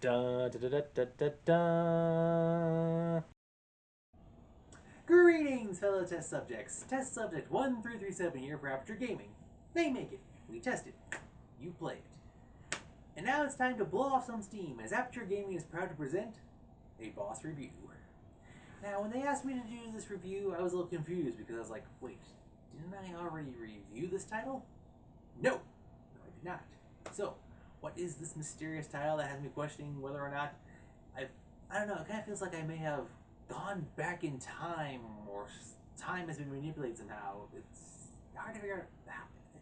Da, da, da, da, da, da, da. Greetings, fellow test subjects. Test subject 1337 here for Aperture Gaming. They make it. We test it. You play it. And now it's time to blow off some steam as Aperture Gaming is proud to present a B.O.S. review. Now, when they asked me to do this review, I was a little confused because I was like, wait, didn't I already review this title? No, I did not. So, what is this mysterious title that has me questioning whether or not I don't know, it kind of feels like I may have gone back in time or time has been manipulated somehow. It's hard to figure out.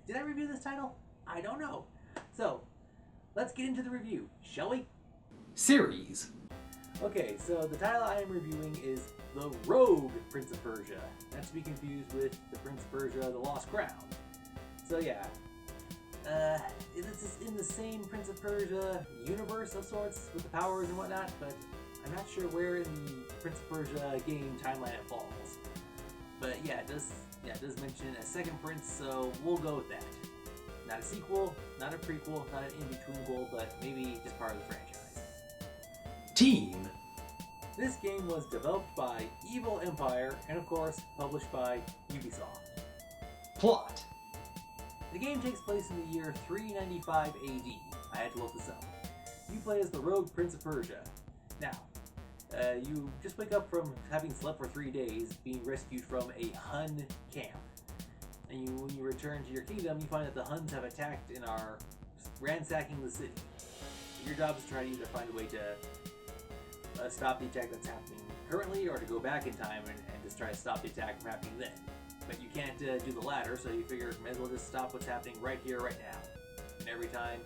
Did I review this title? I don't know. So, let's get into the review, shall we? Series. Okay, so the title I am reviewing is The Rogue Prince of Persia. Not to be confused with The Prince of Persia, The Lost Crown. So yeah, this is in the same Prince of Persia universe of sorts with the powers and whatnot, but I'm not sure where in the Prince of Persia game timeline it falls. But yeah, it does mention a second prince, so we'll go with that. Not a sequel, not a prequel, not an in-between, but maybe just part of the franchise. Team. This game was developed by Evil Empire and of course published by Ubisoft. Plot. The game takes place in the year 395 AD. I had to look this up. You play as the rogue Prince of Persia. Now, you just wake up from having slept for 3 days, being rescued from a Hun camp. And when you return to your kingdom, you find that the Huns have attacked and are ransacking the city. Your job is to try to either find a way to stop the attack that's happening currently, or to go back in time and just try to stop the attack from happening then. But you can't do the latter, so you figure may as well just stop what's happening right here, right now. And every time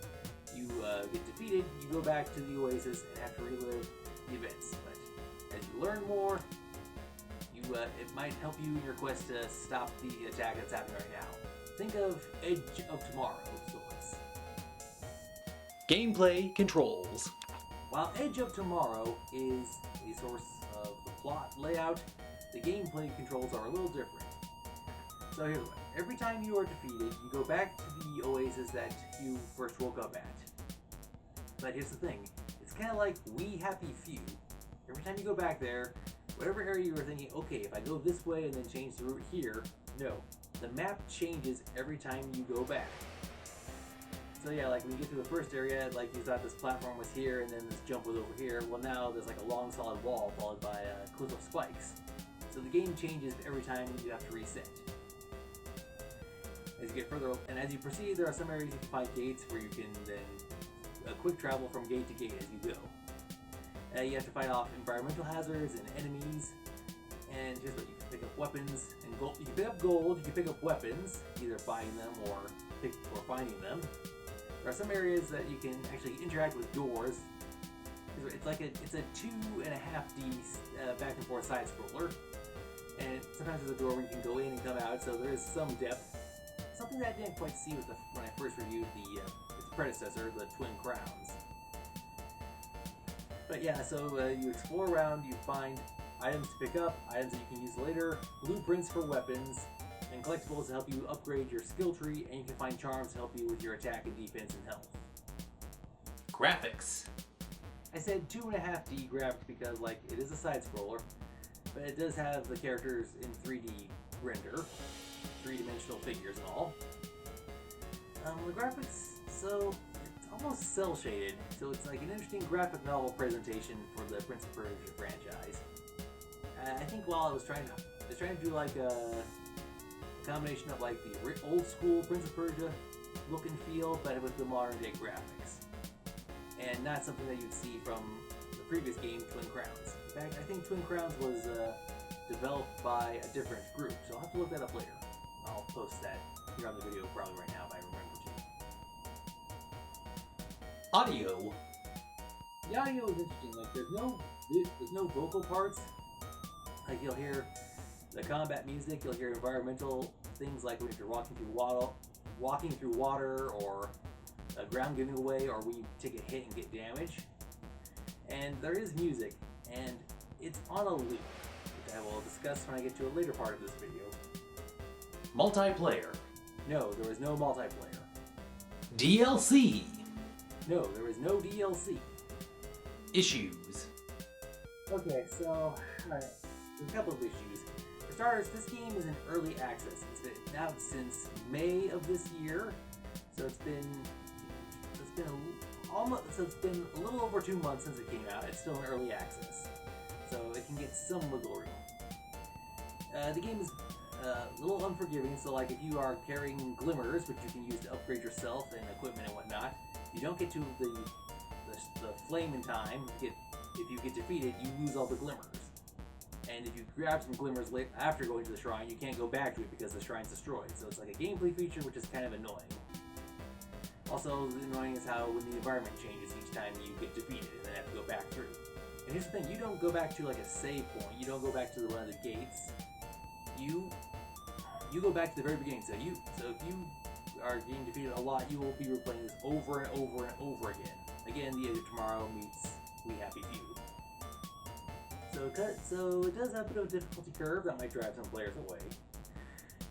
you get defeated, you go back to the Oasis and have to relive the events. But as you learn more, it might help you in your quest to stop the attack that's happening right now. Think of Edge of Tomorrow of sorts. Gameplay controls. While Edge of Tomorrow is a source of the plot layout, the gameplay controls are a little different. So here's what. Every time you are defeated, you go back to the Oasis that you first woke up at. But here's the thing. It's kind of like We Happy Few. Every time you go back there, whatever area you were thinking, okay, if I go this way and then change the route here, no. The map changes every time you go back. So yeah, like when you get to the first area, like you thought this platform was here and then this jump was over here. Well, now there's like a long solid wall followed by a cliff of spikes. So the game changes every time you have to reset. As you get further, and as you proceed, there are some areas you can find gates where you can then quick travel from gate to gate as you go. You have to fight off environmental hazards and enemies, and here's what you can pick up: weapons and gold. You can pick up gold. You can pick up weapons, either buying them or finding them. There are some areas that you can actually interact with doors. It's like it's a 2.5D back and forth side scroller, and sometimes there's a door where you can go in and come out. So there is some depth. Something that I didn't quite see with when I first reviewed its predecessor, the Twin Crowns. But yeah, so you explore around, you find items to pick up, items that you can use later, blueprints for weapons, and collectibles to help you upgrade your skill tree, and you can find charms to help you with your attack and defense and health. Graphics. I said 2.5D graphics because, like, it is a side scroller, but it does have the characters in 3D render. Three-dimensional figures and all. The graphics, so it's almost cel-shaded, so it's like an interesting graphic novel presentation for the Prince of Persia franchise. I think while I was trying to do like a combination of like the old school Prince of Persia look and feel, but with the modern day graphics, and not something that you'd see from the previous game, Twin Crowns. In fact, I think Twin Crowns was developed by a different group, so I'll have to look that up later. I'll post that here on the video probably right now if I remember to. Audio. The audio is interesting. Like there's no vocal parts. Like you'll hear the combat music, you'll hear environmental things like when you're walking through water, or ground giving away, or when you take a hit and get damage. And there is music, and it's on a loop, which I will discuss when I get to a later part of this video. Multiplayer. No, there is no multiplayer. DLC. No, there is no DLC. Issues. Okay, so, alright, there's a couple of issues. For starters, this game is in early access. It's been out since May of this year, so it's been it's been a little over 2 months since it came out. It's still in early access, so it can get some wiggle room. The game is a little unforgiving, so like if you are carrying glimmers, which you can use to upgrade yourself and equipment and whatnot, you don't get to the flame in time. If you get defeated, you lose all the glimmers. And if you grab some glimmers after going to the shrine, you can't go back to it because the shrine's destroyed. So it's like a gameplay feature, which is kind of annoying. Also, annoying is how when the environment changes each time you get defeated and then have to go back through. And here's the thing, you don't go back to like a save point, you don't go back to one of the gates. You go back to the very beginning. So if you are getting defeated a lot, you will be replaying this over and over and over again. Again, the Edge of Tomorrow meets We Happy Few. So it does have a bit of a difficulty curve that might drive some players away.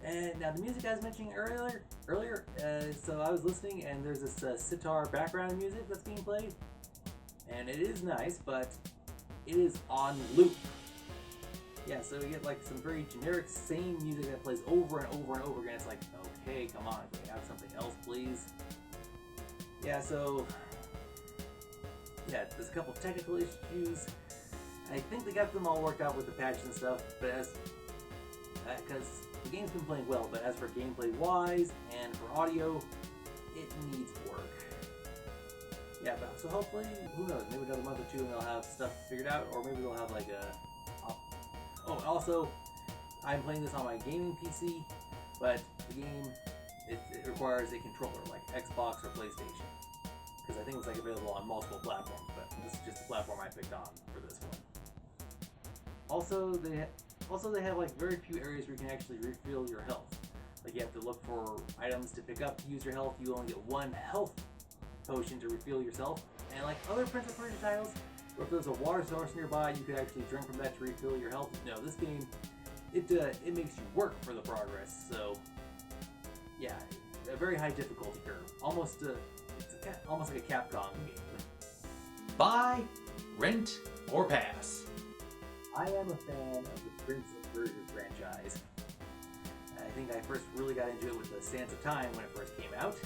And now the music I was mentioning earlier, so I was listening and there's this sitar background music that's being played. And it is nice, but it is on loop. Yeah, so you get like some very generic same music that plays over and over and over again. It's like, okay, come on, can we have something else, please? Yeah, so yeah, there's a couple of technical issues. I think they got them all worked out with the patches and stuff, but because the game's been playing well, but as for gameplay wise and for audio, it needs work. Yeah, but so hopefully, who knows, maybe another month or two and they'll have stuff figured out, or maybe they'll have like a... Oh, and also, I'm playing this on my gaming PC, but the game, it requires a controller, like Xbox or PlayStation. Because I think it's like available on multiple platforms, but this is just the platform I picked on for this one. Also, they have like very few areas where you can actually refill your health. Like you have to look for items to pick up to use your health. You only get one health potion to refill yourself. And like other Prince of Persia titles, or if there's a water source nearby, you could actually drink from that to refill your health. No, this game, it makes you work for the progress. So yeah, a very high difficulty curve, almost like a Capcom game. Buy, rent, or pass. I am a fan of the Prince of Persia franchise. I think I first really got into it with the Sands of Time when it first came out.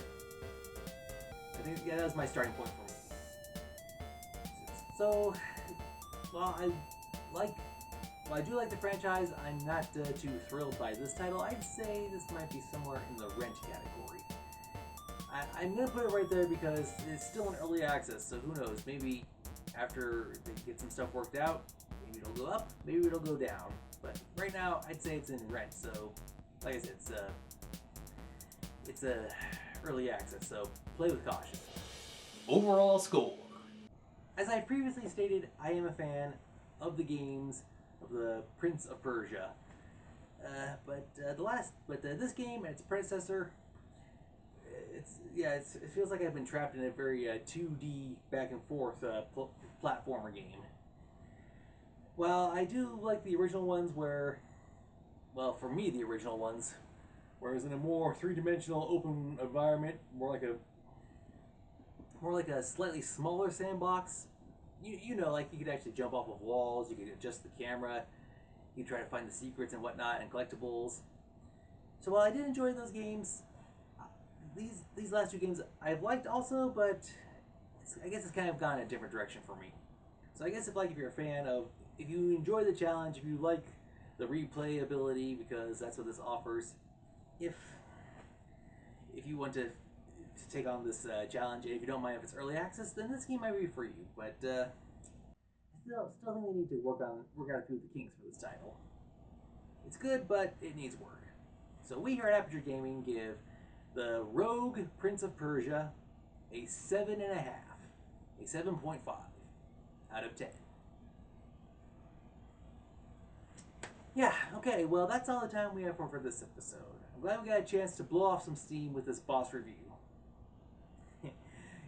I think that was my starting point for me. So, while I do like the franchise, I'm not too thrilled by this title. I'd say this might be somewhere in the rent category. I'm going to put it right there because it's still in early access, so who knows, maybe after they get some stuff worked out, maybe it'll go up, maybe it'll go down. But right now, I'd say it's in rent, so like I said, it's early access, so play with caution. Overall score. As I previously stated, I am a fan of the games of the Prince of Persia. This game and its predecessor, it feels like I've been trapped in a very 2D back and forth platformer game. While I do like the original ones for me the original ones, whereas in a more three-dimensional open environment, more like a slightly smaller sandbox. You know, like you could actually jump off of walls, you could adjust the camera, you could try to find the secrets and whatnot and collectibles. So while I did enjoy those games, these last two games I've liked also, but I guess it's kind of gone in a different direction for me. So I guess if you're a fan of, if you enjoy the challenge, if you like the replayability, because that's what this offers, if you want to take on this challenge, and if you don't mind if it's early access, then this game might be for you. But I still think we need to work out a few of the kinks for this title. It's good, but it needs work. So we here at Aperture Gaming give the Rogue Prince of Persia a 7.5, a 7.5 out of 10. Yeah, okay, well that's all the time we have for this episode. I'm glad we got a chance to blow off some steam with this boss review.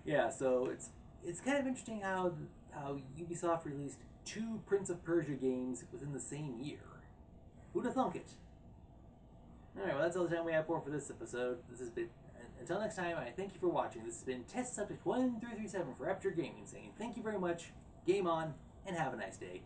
Yeah, so it's kind of interesting how Ubisoft released 2 Prince of Persia games within the same year. Who'd have thunk it? Alright, well that's all the time we have for this episode. This has been, until next time, I thank you for watching. This has been Test Subject 1337 for Aperture Gaming, saying thank you very much, Game on, and have a nice day.